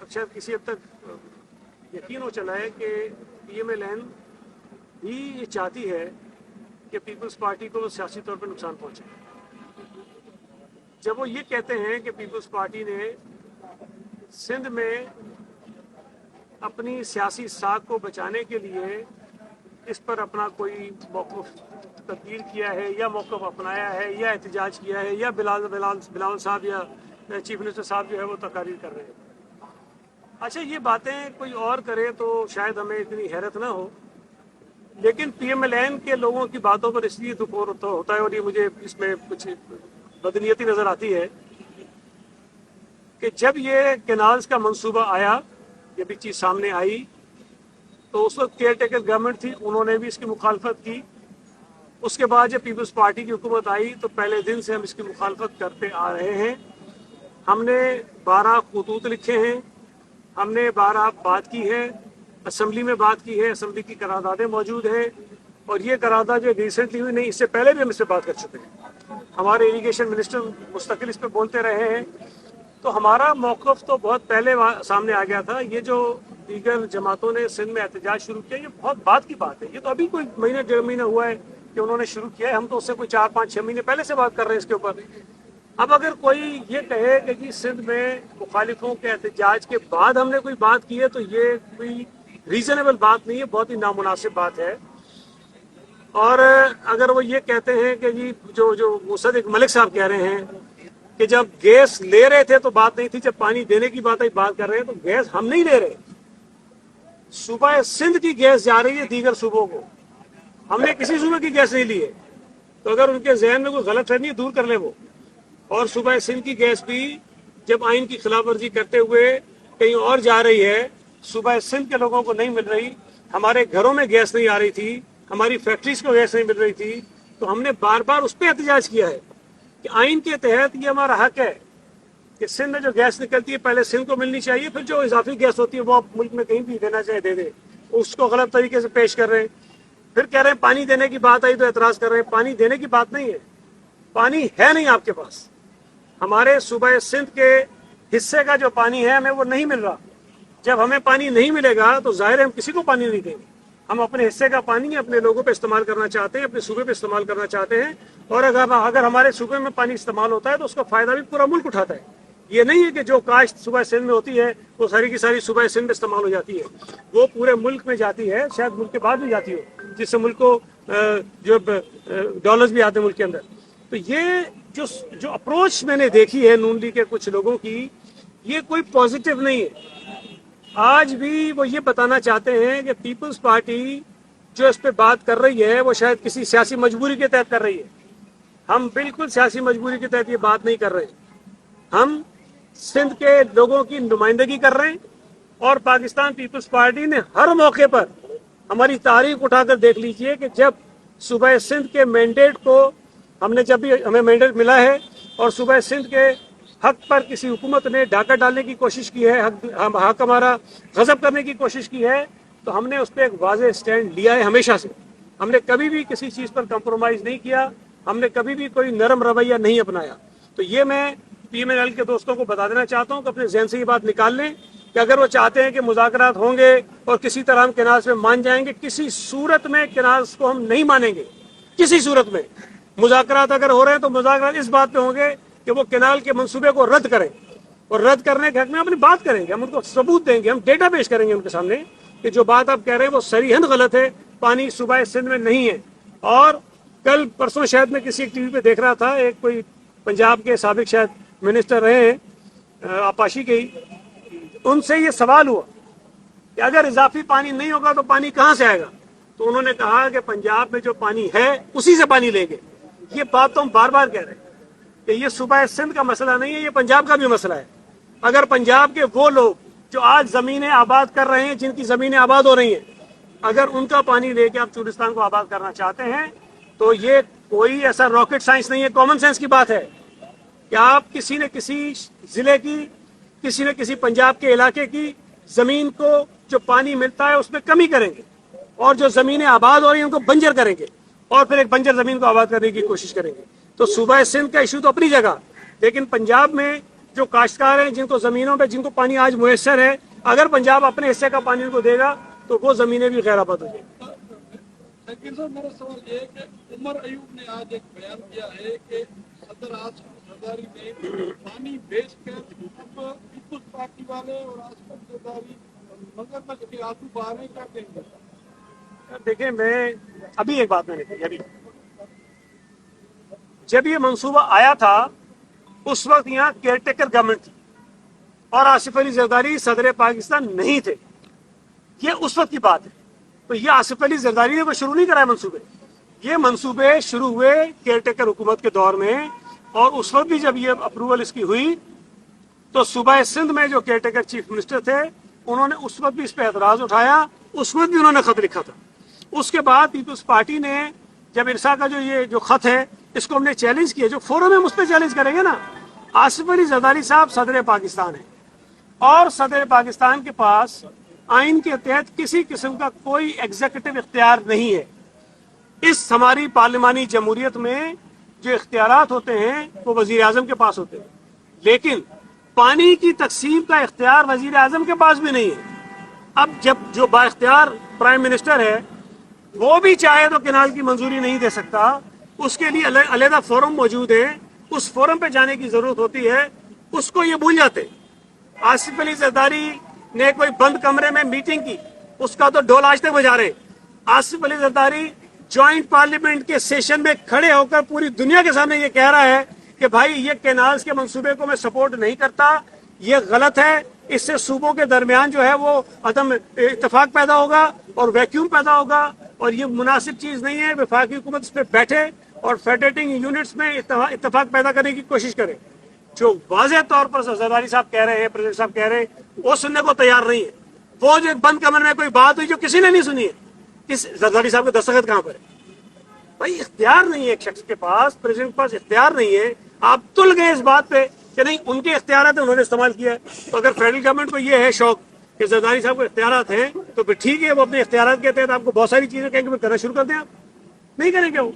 अब शायद किसी हद तक यकीन हो चला है कि PMLN भी ये चाहती है कि पीपल्स पार्टी को सियासी तौर पर नुकसान पहुंचे। जब वो ये कहते हैं कि पीपल्स पार्टी ने सिंध में अपनी सियासी साख को बचाने के लिए इस पर अपना कोई मौक़िफ़ तब्दील किया है या मौक़िफ़ अपनाया है या एहतजाज किया है या बिलावल साहब या चीफ मिनिस्टर साहब जो है वो तकारीर कर रहे हैं। अच्छा, ये बातें कोई और करे तो शायद हमें इतनी हैरत ना हो, लेकिन PMLN के लोगों की बातों पर इसलिए दुख होता है और ये मुझे इसमें कुछ बदनीयती नज़र आती है कि जब ये कैनाल्स का मंसूबा आया, ये भी चीज़ सामने आई, तो उस वक्त केयर टेकर गवर्नमेंट थी, उन्होंने भी इसकी मुखालफत की। उसके बाद जब पीपल्स पार्टी की हुकूमत आई तो पहले दिन से हम इसकी मुखालफत करते आ रहे हैं। हमने 12 खतूत लिखे हैं, हमने 12 बात की है, असम्बली में बात की है, असम्बली की करारदादें मौजूद हैं और ये करारदाद जो रिसेंटली हुई नहीं, इससे पहले भी हम इस पर बात कर चुके हैं। हमारे इरीगेशन मिनिस्टर मुस्तकिल इस पर बोलते रहे हैं, तो हमारा मौक़िफ़ तो बहुत पहले सामने आ गया था। ये जो दीगर जमातों ने सिंध में एहतजाज शुरू किया, ये बहुत बात की बात है। ये तो अभी कोई महीने 1.5 महीना हुआ है कि उन्होंने शुरू किया है, हम तो उससे कोई 4, 5, 6 महीने पहले से बात कर रहे हैं इसके ऊपर। अब अगर कोई ये कहे कि जी सिंध में मुखालिफों के एहतजाज के बाद हमने कोई बात की है, तो ये कोई रीजनेबल बात नहीं है, बहुत ही नामुनासिब बात है। और अगर वो ये कहते हैं कि जी जो मुसद्दिक मलिक साहब कह रहे हैं कि जब गैस ले रहे थे तो बात नहीं थी, जब पानी देने की बात कर रहे हैं, तो गैस हम नहीं ले रहे। सूबा सिंध की गैस जा रही है दीगर सूबों को, हमने किसी सूबे की गैस नहीं ली है। तो अगर उनके जहन में कोई गलतफहमी दूर कर ले वो। और सूबा सिंध की गैस भी जब आइन की खिलाफ वर्जी करते हुए कहीं और जा रही है, सूबा सिंध के लोगों को नहीं मिल रही, हमारे घरों में गैस नहीं आ रही थी, हमारी फैक्ट्रीज को गैस नहीं मिल रही थी, तो हमने बार बार उस पर एहतजाज किया है कि आइन के तहत ये हमारा हक है कि सिंध में जो गैस निकलती है पहले सिंध को मिलनी चाहिए, फिर जो इजाफी गैस होती है वो आप मुल्क में कहीं भी देना चाहे दे दे। उसको गलत तरीके से पेश कर रहे हैं। फिर कह रहे हैं पानी देने की बात आई तो एतराज कर रहे हैं। पानी देने की बात नहीं है, पानी है नहीं आपके पास। हमारे सूबा सिंध के हिस्से का जो पानी है हमें वो नहीं मिल रहा। जब हमें पानी नहीं मिलेगा तो जाहिर है हम किसी को पानी नहीं देंगे। हम अपने हिस्से का पानी अपने लोगों पे इस्तेमाल करना चाहते हैं, अपने सूबे पे इस्तेमाल करना चाहते हैं। और अगर हमारे सूबे में पानी इस्तेमाल होता है तो उसका फायदा भी पूरा मुल्क उठाता है। ये नहीं है कि जो काश्त सूबा सिंध में होती है वो सारी की सारी सूबा सिंध में इस्तेमाल हो जाती है, वो पूरे मुल्क में जाती है, शायद मुल्क के बाद भी जाती हो, जिससे मुल्क को जो डॉलर्स भी आते हैं मुल्क के अंदर। तो ये जो अप्रोच मैंने देखी है नून लीग के कुछ लोगों की, ये कोई पॉजिटिव नहीं है। आज भी वो ये बताना चाहते हैं कि पीपल्स पार्टी जो इस पे बात कर रही है वो शायद किसी सियासी मजबूरी के तहत कर रही है। हम बिल्कुल सियासी मजबूरी के तहत ये बात नहीं कर रहे। हम सिंध के लोगों की नुमाइंदगी कर रहे हैं और पाकिस्तान पीपल्स पार्टी ने हर मौके पर हमारी तारीख उठाकर देख लीजिए कि जब सूबा सिंध के मैंडेट को जब भी हमें मैंडेट मिला है और सूबा सिंध के हक पर किसी हुकूमत ने डाका डालने की कोशिश की है, हक हमारा गजब करने की कोशिश की है, तो हमने उस पर एक वाज़ेह स्टैंड लिया है हमेशा से। हमने कभी भी किसी चीज़ पर कंप्रोमाइज़ नहीं किया, हमने कभी भी कोई नरम रवैया नहीं अपनाया। तो ये मैं PMLN के दोस्तों को बता देना चाहता हूँ कि अपने जहन से ये बात निकाल लें कि अगर वो चाहते हैं कि मुज़ाकरात होंगे और किसी तरह हम कैनाल्स में मान जाएंगे, किसी सूरत में कैनाल्स को हम नहीं मानेंगे। किसी सूरत में मुज़ाकरात अगर हो रहे हैं तो मुज़ाकरात इस बात पे होंगे कि वो कैनाल के मंसूबे को रद्द करें, और रद्द करने के हक में अपनी बात करेंगे, हम उनको सबूत देंगे, हम डेटा पेश करेंगे उनके सामने कि जो बात आप कह रहे हैं वो सरीहन गलत है, पानी सूबा सिंध में नहीं है। और कल परसों शायद मैं किसी टीवी पे देख रहा था, एक कोई पंजाब के साबिक शायद मिनिस्टर रहे हैं आपाशी के ही, उनसे ये सवाल हुआ कि अगर इजाफी पानी नहीं होगा तो पानी कहाँ से आएगा, तो उन्होंने कहा कि पंजाब में जो पानी है उसी से पानी लेंगे। ये बात तो हम बार बार कह रहे हैं कि ये सूबा सिंध का मसला नहीं है, ये पंजाब का भी मसला है। अगर पंजाब के वो लोग जो आज जमीनें आबाद कर रहे हैं, जिनकी जमीनें आबाद हो रही हैं, अगर उनका पानी लेके आप चूलिस्तान को आबाद करना चाहते हैं तो ये कोई ऐसा रॉकेट साइंस नहीं है, कॉमन सेंस की बात है कि आप किसी न किसी जिले की, किसी न किसी पंजाब के इलाके की जमीन को जो पानी मिलता है उसमें कमी करेंगे और जो जमीनें आबाद हो रही हैं उनको बंजर करेंगे और फिर एक बंजर जमीन को आबाद करने की कोशिश करेंगे। तो सूबा सिंध का इशू तो अपनी जगह, लेकिन पंजाब में जो काश्तकार हैं, जिनको ज़मीनों पे जिनको पानी आज मुयस्सर है, अगर पंजाब अपने हिस्से का पानी उनको देगा तो वो ज़मीनें भी गैराबाद हो जाएंगी। लेकिन सर मेरा सवाल ये है कि उमर अयूब ने आज एक बयान किया है कि सदर आसिफ जरदारी ने पानी बेचकर अब पीपुल्स पार्टी वाले और आसिफ जरदारी मगरमच्छ के आंसू बहा रहे हैं, क्या कहेंगे? देखिए, मैं अभी एक बात मैंने कही, अभी जब ये मंसूबा आया था उस वक्त यहाँ केयरटेकर गवर्नमेंट थी और आसिफ अली जरदारी सदर पाकिस्तान नहीं थे। ये उस वक्त की बात है। तो ये आसिफ अली जरदारी ने कोई शुरू नहीं कराए मंसूबे, ये मंसूबे शुरू हुए केयरटेकर हुकूमत के दौर में। और उस वक्त भी जब ये अप्रूवल इसकी हुई तो सूबा सिंध में जो केयरटेकर चीफ मिनिस्टर थे उन्होंने उस वक्त भी इस पर एतराज उठाया, उस वक्त भी उन्होंने खत लिखा था। उसके बाद पीपल्स पार्टी ने जब इरसा का ये जो खत है इसको हमने चैलेंज किया, जो फोरम है उस पर चैलेंज करेंगे ना। आसिफ अली जरदारी साहब सदर पाकिस्तान है और सदर पाकिस्तान के पास आइन के तहत किसी किस्म का कोई एग्जीक्यूटिव इख्तियार नहीं है। इस हमारी पार्लिमानी जमहूरियत में जो इख्तियारात होते हैं वो वजीर आजम के पास होते हैं, लेकिन पानी की तकसीम का इख्तियार वजीर आजम के पास भी नहीं है। अब जब जो बाइख्तियार प्राइम मिनिस्टर है वो भी चाहे तो केनाल की मंजूरी नहीं दे सकता, उसके लिए अलग फोरम मौजूद है, उस फोरम पे जाने की जरूरत होती है, उसको ये भूल जाते। आसिफ अली जरदारी ने कोई बंद कमरे में मीटिंग की, उसका तो ढोल आज तक बजा रहे। आसिफ अली जरदारी ज्वाइंट पार्लियामेंट के सेशन में खड़े होकर पूरी दुनिया के सामने ये कह रहा है कि भाई ये कैनाल्स के मंसूबे को मैं सपोर्ट नहीं करता, ये गलत है, इससे सूबों के दरमियान जो है वो अदम इत्तेफाक पैदा होगा और वैक्यूम पैदा होगा और ये मुनासिब चीज नहीं है। वफाकी हुकूमत इस पर बैठे और फेडरेटिंग यूनिट्स में इत्तेफाक पैदा करने की कोशिश करे। जो वाज़ेह तौर पर जरदारी साहब कह रहे हैं, प्रेसिडेंट साहब कह रहे हैं, वो सुनने को तैयार नहीं है। वो जो बंद कमरे में कोई बात हुई जो किसी ने नहीं सुनी है, किस जरदारी साहब के दस्तखत कहां पर है? भाई इख्तियार नहीं है एक शख्स के पास, प्रेसिडेंट के पास इख्तियार नहीं है। आप तुल गए इस बात पे कि नहीं उनके इख्तियारात उन्होंने इस्तेमाल किया है। तो अगर फेडरल गवर्नमेंट को ये है शौक कि जरदारी साहब को इख्तियारात हैं तो फिर ठीक है, वो अपने इख्तियारात के तहत आपको बहुत सारी चीजें कहेंगे करना शुरू कर दें। आप नहीं करेंगे वो।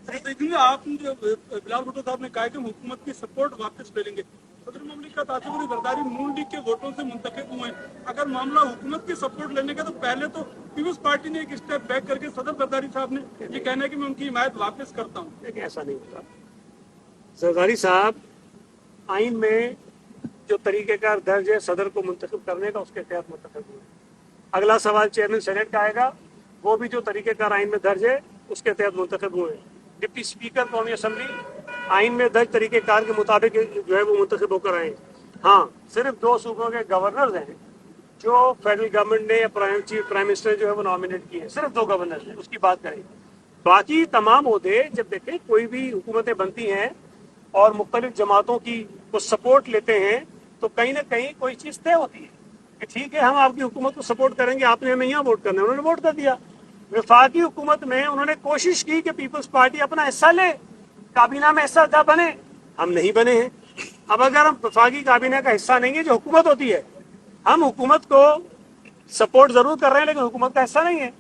देखिए आपने जो बिलाल भुट्टो साहब ने कहा कि हम हुकूमत की सपोर्ट वापस ले लेंगे। सदर ममलिकत आसिफ अली जरदारी नून लीग के वोटों से मुंतखब हुए हैं। अगर मामला हुकूमत की सपोर्ट लेने का तो पहले तो पीपल्स पार्टी ने एक स्टेप बैक करके सदर जरदारी साहब ने ये कहना है कि मैं उनकी हिमायत वापस करता हूँ। लेकिन ऐसा नहीं होता। जरदारी साहब आइन में जो तरीकेकार दर्ज है सदर को मुंतखब करने का, उसके तहत मुंतखब हुए। अगला सवाल चेयरमैन सेनेट का आएगा, वो भी जो तरीकेकार आइन में दर्ज है उसके तहत मुंतखब हुए। डिप्टी स्पीकर कौमी असम्बली आइन में दर्ज तरीकेकार के मुताबिक जो है वो मुंतखब होकर आए। हाँ, सिर्फ 2 सूबों के गवर्नर हैं जो फेडरल गवर्नमेंट ने या प्राइम मिनिस्टर जो है वो नॉमिनेट किए हैं, सिर्फ 2 गवर्नर हैं, उसकी बात करें। बाकी तमाम ओहदे जब देखें कोई भी हुकूमतें बनती हैं और मुख्तलिफ जमातों की को सपोर्ट लेते हैं तो कहीं ना कहीं कोई चीज़ तय होती है कि ठीक है हम आपकी हुकूमत को सपोर्ट करेंगे, आपने हमें यहाँ वोट करना है, उन्होंने वोट कर दिया। वफाकी हुकूमत में उन्होंने कोशिश की कि पीपल्स पार्टी अपना हिस्सा ले, काबीना में हिस्सा बने, हम नहीं बने हैं। अब अगर हम वफाकी काबीना का हिस्सा नहीं है, जो हुकूमत होती है, हम हुकूमत को सपोर्ट जरूर कर रहे हैं लेकिन हुकूमत का हिस्सा नहीं है।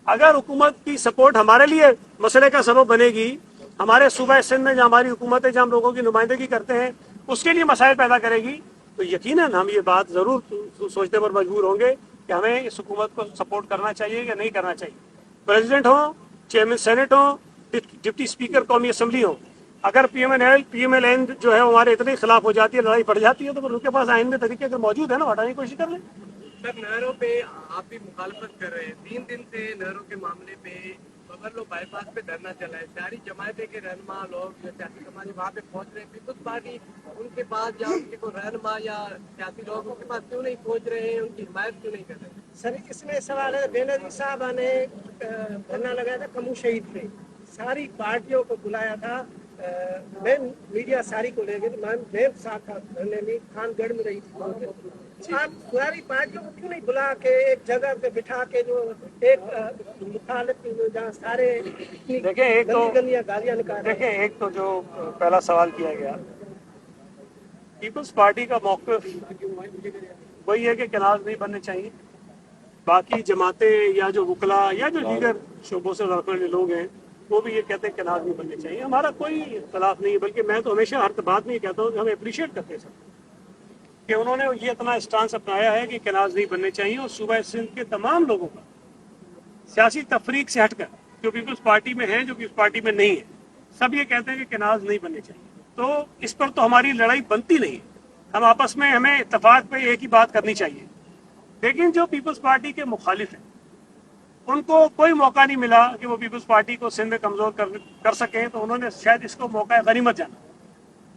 अगर हुकूमत की सपोर्ट हमारे लिए मसले का सबब बनेगी, हमारे सूबा सिंध में जो हमारी हुकूमत है, जहाँ हम लोगों की नुमाइंदगी करते हैं, उसके लिए मसाइल पैदा करेगी, तो यकीनन हम ये बात जरूर सोचने पर मजबूर होंगे कि हमें इस हुकूमत को सपोर्ट करना चाहिए या नहीं करना चाहिए। प्रेसिडेंट हो, चेयरमैन सेनेट हो, डिप्टी स्पीकर कौमी असम्बली हो, अगर PMLN जो है हमारे इतने खिलाफ हो जाती है, लड़ाई बढ़ जाती है, तो फिर उनके पास आइन में तरीके अगर मौजूद है ना, हटाने की कोशिश कर लें। सर, नहरों पे आप भी मुखालफत कर रहे हैं। 3 दिन से नहरों के मामले पे बगरलो बाईपास पे धरना चला है। सारी जमायतें के रहनुमा लोग जो सियासी समाज वहाँ पे पहुँच रहे हैं, पीपल्स पार्टी उनके पास या उनके को रहनुमा या सियासी लोग उनके पास क्यों नहीं पहुँच रहे हैं, उनकी हिमायत क्यों नहीं कर रहे हैं? सर इसमें सवाल है, बेनजीर साहब ने धरना लगाया था कमू शहीद पे, सारी पार्टियों को बुलाया था, मैं मीडिया सारी को ले गई, मैं साथ था धरने में, खानगढ़ में रही थी। आप सारी पार्टियों को क्यों नहीं बुला के एक जगह पे बिठा के जो एक मुखालिफ जहाँ सारे देखें, एक तो गालियां निकाल, देखें एक तो जो पहला सवाल किया गया, पीपल्स पार्टी का मौक़िफ़ वही है कि कैनाल नहीं बनने चाहिए। बाकी जमातें या जो वकला या जो दीगर शोबों से वाले लोग हैं वो भी ये कहते हैं कैनाल नहीं बनने चाहिए। हमारा कोई इख्तलाफ नहीं है, बल्कि मैं तो हमेशा हर बात में ये कहता हूँ कि हम अप्रिशिएट करते हैं सब कि उन्होंने ये इतना स्टांस अपनाया है कि कैनाल नहीं बनने चाहिए। और सूबा सिंध के तमाम लोगों का सियासी तफरीक से हटकर, जो पीपल्स पार्टी में है, जो पीपल्स पार्टी में नहीं है, सब ये कहते हैं कि कैनाल नहीं बनने चाहिए। तो इस पर तो हमारी लड़ाई बनती नहीं है। हम आपस में हमें इत्तेफाक पे एक ही बात करनी चाहिए। लेकिन जो पीपल्स पार्टी के मुखालिफ हैं, उनको कोई मौका नहीं मिला कि वो पीपल्स पार्टी को सिंध में कमजोर कर सकें, तो उन्होंने शायद इसको मौका गनीमत जाना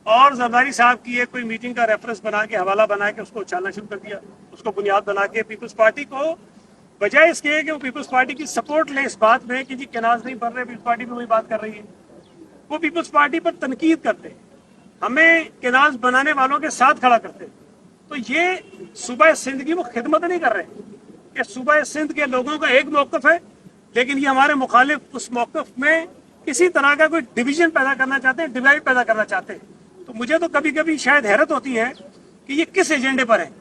और जरदारी साहब की एक कोई मीटिंग का रेफरेंस बना के, हवाला बना के उसको उछालना शुरू कर दिया। उसको बुनियाद बना के पीपल्स पार्टी को, बजाय इसके कि वो पीपल्स पार्टी की सपोर्ट ले इस बात में कि जी कैनाल नहीं बन रहे, पीपल्स पार्टी भी वही बात कर रही है, वो पीपल्स पार्टी पर तनकीद करते हैं, हमें कैनाल बनाने वालों के साथ खड़ा करते हैं। तो ये सूबा सिंध की वो खिदमत नहीं कर रहे कि सूबा सिंध के लोगों का एक मौकफ है, लेकिन ये हमारे मुखालिफ उस मौकफ में किसी तरह का कोई डिवीजन पैदा करना चाहते हैं, डिवाइड पैदा करना चाहते हैं। तो मुझे तो कभी कभी शायद हैरत होती है कि ये किस एजेंडे पर है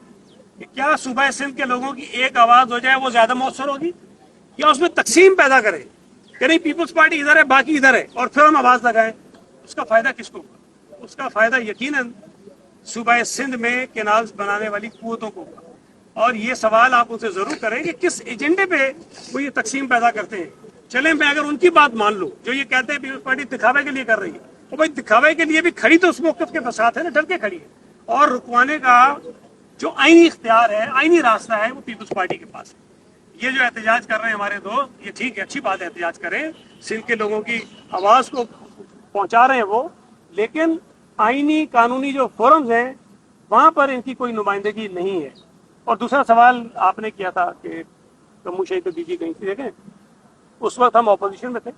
कि क्या सूबा सिंध के लोगों की एक आवाज हो जाए वो ज्यादा मौसर होगी, या उसमें तकसीम पैदा करे कि नहीं पीपल्स पार्टी इधर है बाकी इधर है और फिर हम आवाज लगाएं। उसका फायदा किसको होगा? उसका फायदा यकीनन सूबा सिंध में कैनाल्स बनाने वाली कुव्वतों को होगा। और ये सवाल आप उनसे जरूर करें कि किस एजेंडे पे वो ये तकसीम पैदा करते हैं। चले मैं अगर उनकी बात मान लूं, जो ये कहते हैं पीपल्स पार्टी दिखावे के लिए कर रही है, तो भाई दिखावे के लिए भी खड़ी तो उस मौकफ के साथ है ना, डर के खड़ी है। और रुकवाने का जो आईनी इख्तियार है, आईनी रास्ता है, वो पीपल्स पार्टी के पास है। ये जो एहतजाज कर रहे हैं हमारे दोस्त, ये ठीक है, अच्छी बात है, एहतजाज करें, सिंध के लोगों की आवाज को पहुंचा रहे हैं वो, लेकिन आईनी कानूनी जो फोरम्स हैं वहां पर इनकी कोई नुमाइंदगी नहीं है। और दूसरा सवाल आपने किया था कि कमू शहीद तो बीबी गई थी, देखें उस वक्त हम ऑपोजिशन में थे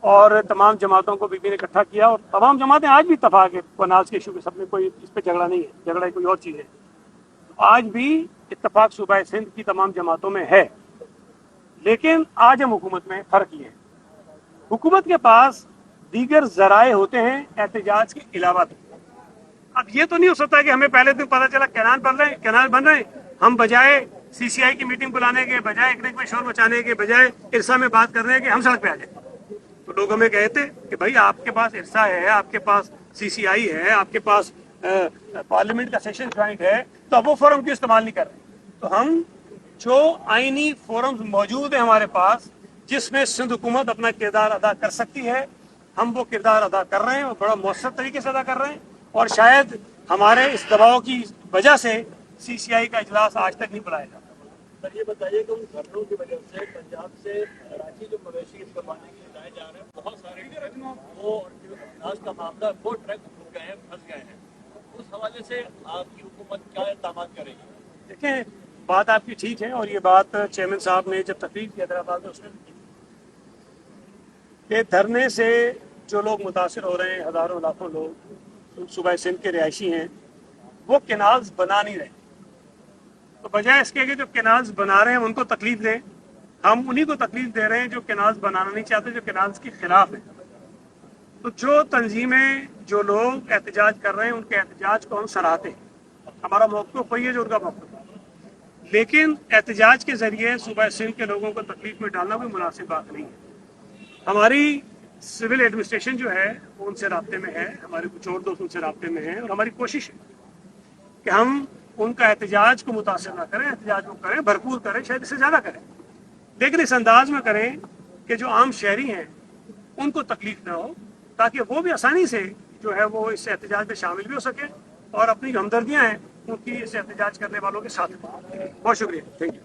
और तमाम जमातों को बीबी ने इकट्ठा किया, और तमाम जमातें आज भी इत्तफाक है कैनाल्स के इशू के, सब में कोई इस पर झगड़ा नहीं है, झगड़ा कोई और चीज़ है। आज भी इत्तफाक सूबा सिंध की तमाम जमातों में है। लेकिन आज हम हुकूमत में फर्क ये है, हुकूमत के पास दीगर जराए होते हैं एहतजाज के अलावा। अब ये तो नहीं हो सकता कि हमें पहले दिन पता चला कैनाल बन रहे हैं, हम बजाय सीसीआई की मीटिंग बुलाने के, बजाय इकनेक में शोर मचाने के, बजाय इरसा में बात करने के, हम सड़क पे आ जाए। तो लोग हमें कहते कि भाई आपके पास इरसा है, आपके पास सीसीआई है, आपके पास पार्लियामेंट का सेशन ज्वाइंट है, तो अब वो फोरम क्यों इस्तेमाल नहीं कर रहे? तो हम जो आईनी फोरम्स मौजूद है हमारे पास, जिसमें सिंध हुकूमत अपना किरदार अदा कर सकती है, हम वो किरदार अदा कर रहे हैं और बड़ा मौसर तरीके से अदा कर रहे हैं। और शायद हमारे इस दबाव की वजह से सीसीआई का इजलास आज तक नहीं बुलाया जाता। सर ये बताइए कि उन धरनों की वजह से पंजाब से कराची जो मवेशी करवाने के लिए लाए जा रहे हैं, बहुत सारे वो आज का मामला वो ट्रक रुक गए हैं, फंस गए हैं। उस हवाले से आपकी हुकूमत क्या इक़दाम करेगी? देखें, बात आपकी ठीक है, और ये बात चेयरमैन साहब ने जब तकरीर की हैदराबाद में उसने कि धरने से जो लोग मुतासर हो रहे हैं, हजारों लाखों लोग सूबा सिंध के रिहायशी हैं, वो कैनाल्स बना नहीं रहे। तो बजाय इसके कि जो कैनाल्स बना रहे हैं उनको तकलीफ दें, हम उन्हीं को तकलीफ दे रहे हैं जो कैनाल्स बनाना नहीं चाहते, जो कैनाल्स के खिलाफ है। तो जो तंजीमें, जो लोग एहतजाज कर रहे हैं, उनके एहतजाज को हम सराहते हैं। हमारा मौक़िफ़ वही है जो उनका मौक़िफ़ है। लेकिन एहतजाज के जरिए सूबा सिंध के लोगों को तकलीफ में डालना कोई मुनासिब बात नहीं है। हमारी सिविल एडमिनिस्ट्रेशन जो है वो उनसे राब्ते में है, हमारे कुछ और दोस्त उनसे राब्ते में हैं, और हमारी कोशिश है कि हम उनका एहतजाज को मुतासिर ना करें, एहतजाज को करें, भरपूर करें, शायद इससे ज़्यादा करें, लेकिन इस अंदाज में करें कि जो आम शहरी हैं उनको तकलीफ ना हो, ताकि वो भी आसानी से जो है वो इस एहतजाज में शामिल भी हो सके और अपनी हमदर्दियाँ हैं उनकी इस एहतजाज करने वालों के साथ। बहुत शुक्रिया, थैंक यू।